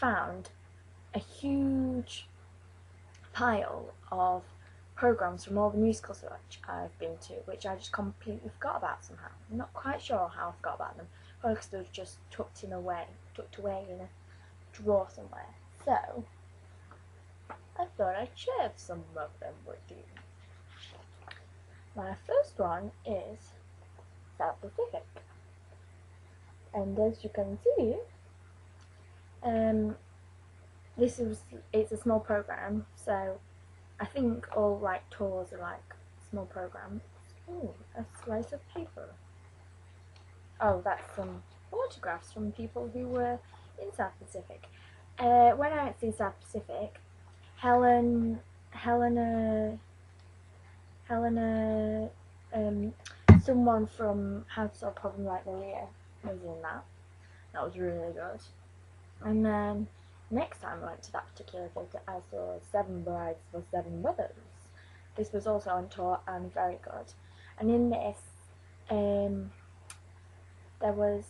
found a huge pile of programs from all the musicals which I've been to, which I just completely forgot about somehow. I'm not quite sure how I forgot about them, probably because they were just tucked away in a drawer somewhere. So I thought I'd share some of them with you. My first one is South Pacific, and as you can see, it's a small program, so I think all like tours are like small programs. Ooh, a slice of paper. Oh, that's some photographs from people who were in South Pacific. When I went to South Pacific, Helena, someone from How to Solve Problems Like Maria was in that. That was really good. And then next time I went to that particular theatre, I saw Seven Brides for Seven Brothers. This was also on tour and very good. And in this, there was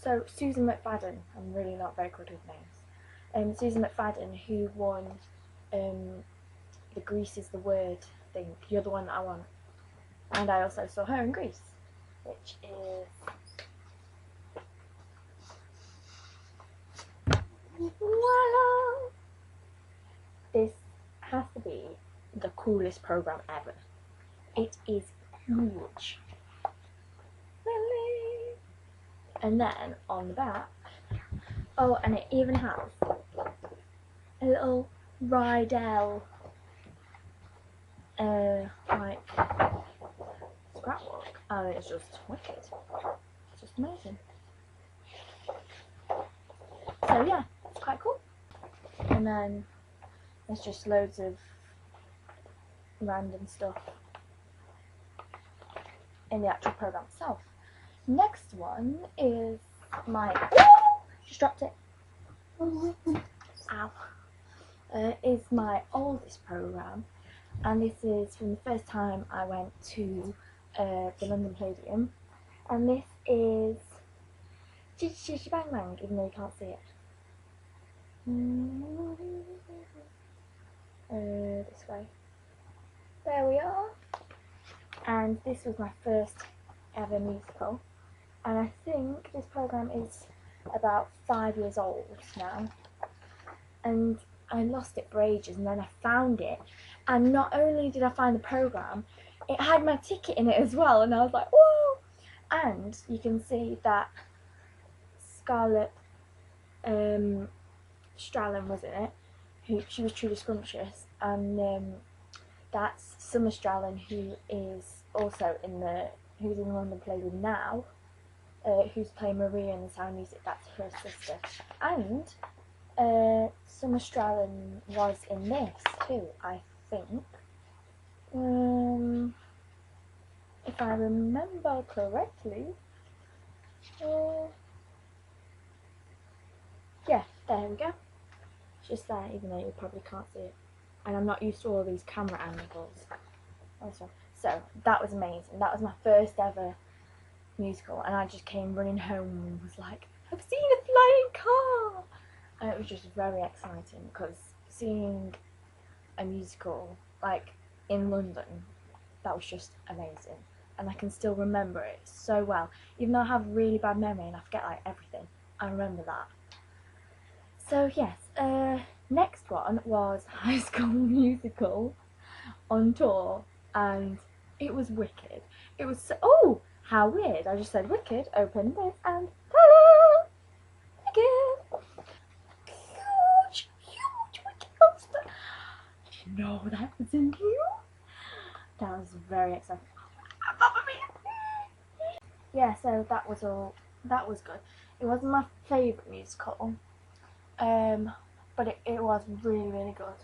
so Susan McFadden. I'm really not very good with names. Susan McFadden, who won the Grease is the Word thing. You're the One That I Want. And I also saw her in Grease, which is voila! This has to be the coolest program ever. It is huge. And then on the back, oh, and it even has a little Rydell like scrapbook, and it's just wicked. It's just amazing. So yeah, it's quite cool. And then there's just loads of random stuff in the actual program itself. Next one is my just dropped it. Ow. Is my oldest program, and this is from the first time I went to the London Palladium, and this is Chitty Chitty Bang Bang, even though you can't see it. This way. There we are. And this was my first ever musical, and I think this program is about 5 years old now, and I lost it for ages, and then I found it, and not only did I find the program, it had my ticket in it as well, and I was like, whoa! And you can see that Scarlett Strallen was in it, she was Trudy Scrumptious, and that's Summer Strallen, who is also who's in London Palladium now, who's playing Maria in The Sound of Music. That's her sister. And Summer Strallen was in this too, I think. If I remember correctly. Yeah, there we go. It's just there, even though you probably can't see it. And I'm not used to all these camera angles. So that was amazing. That was my first ever musical, and I just came running home and was like, I've seen a flying car! And it was just very exciting, because seeing a musical like in London, that was just amazing. And I can still remember it so well. Even though I have really bad memory and I forget like everything, I remember that. So yes, next one was High School Musical on tour, and it was wicked. It was so, oh, how weird! I just said wicked, open this, and ta-da! Wicked! Huge wicked poster. Did you know that was in here? That was very exciting. Yeah, so that was all. That was good. It wasn't my favourite musical, but it was really good.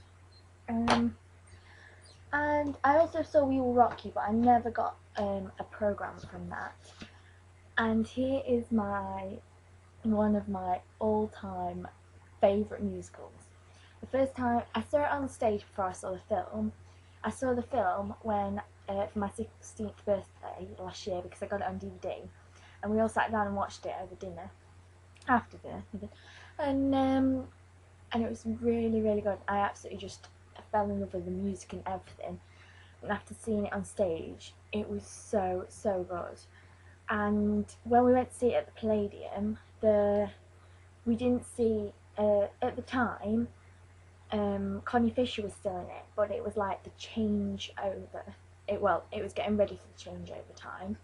And I also saw We Will Rock You, but I never got a programme from that. And here is one of my all-time favourite musicals. The first time I saw it on stage before I saw the film. I saw the film when for my 16th birthday last year because I got it on DVD, and we all sat down and watched it over dinner, after dinner, and it was really, really good. I absolutely just fell in love with the music and everything, and after seeing it on stage, it was so, so good. And when we went to see it at the Palladium, we didn't see, at the time, Connie Fisher was still in it, but it was like the change over. It was getting ready for the change over time.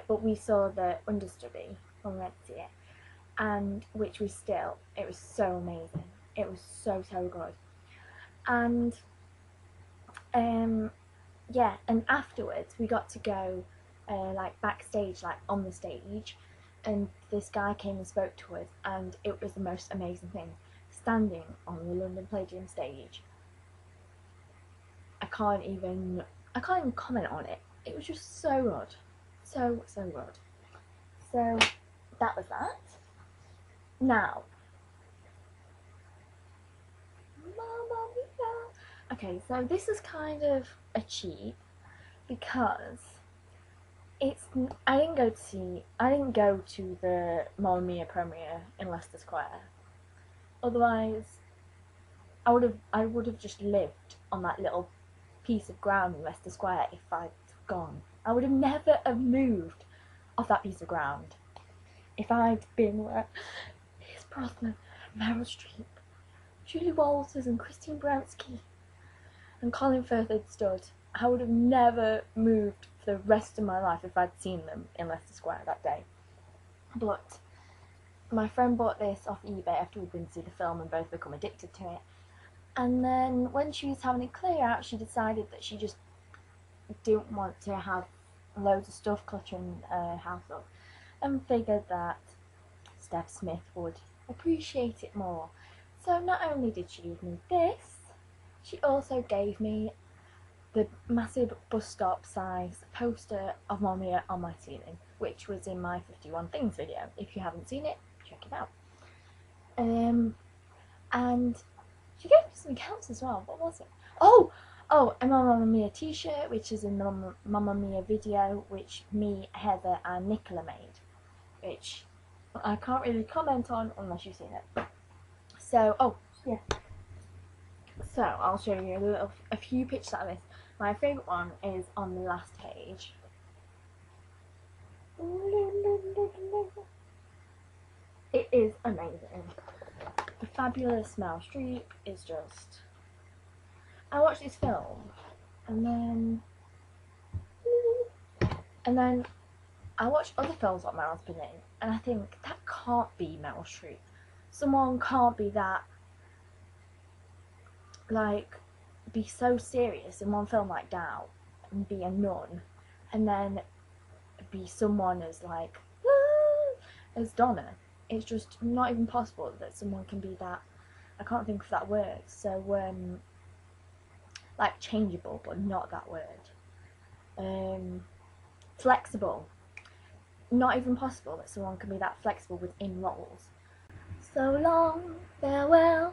But we saw the understudy when we went to see it, and it was so amazing. It was so, so good. And yeah, and afterwards we got to go like backstage, like on the stage, and this guy came and spoke to us, and it was the most amazing thing. Standing on the London Palladium stage, I can't even comment on it. It was just so good, so good. So that was that. Now, Mamma Mia. Okay, so this is kind of a cheat because I didn't go to the Mamma Mia premiere in Leicester Square. Otherwise, I would have just lived on that little piece of ground in Leicester Square if I'd gone. I would have never have moved off that piece of ground if I'd been where Pierce Brosnan, Meryl Streep, Julie Walters and Christine Baranski and Colin Firth had stood. I would have never moved for the rest of my life if I'd seen them in Leicester Square that day. But my friend bought this off eBay after we'd been to see the film and both become addicted to it. And then when she was having a clear out, she decided that she just didn't want to have loads of stuff cluttering her house up, and figured that Steph Smith would appreciate it more. So not only did she give me this, she also gave me the massive bus stop size poster of Mamma Mia on my ceiling, which was in my 51 Things video. If you haven't seen it, check it out. And she gave me something else as well. What was it? Oh, a Mamma Mia t-shirt, which is in the Mamma Mia video, which me, Heather and Nicola made, which I can't really comment on unless you've seen it. So, oh, yeah. So, I'll show you a few pictures out of this. My favourite one is on the last page. It is amazing. The fabulous Meryl Streep is just... I watched this film, and then I watched other films that Meryl's been in, and I think, that can't be Meryl Streep. Someone can't be that, like, be so serious in one film like Down, and be a nun, and then be someone as, like, as Donna. It's just not even possible that someone can be that, I can't think of that word, so, like, changeable, but not that word. Flexible. Not even possible that someone can be that flexible within roles. So long, farewell.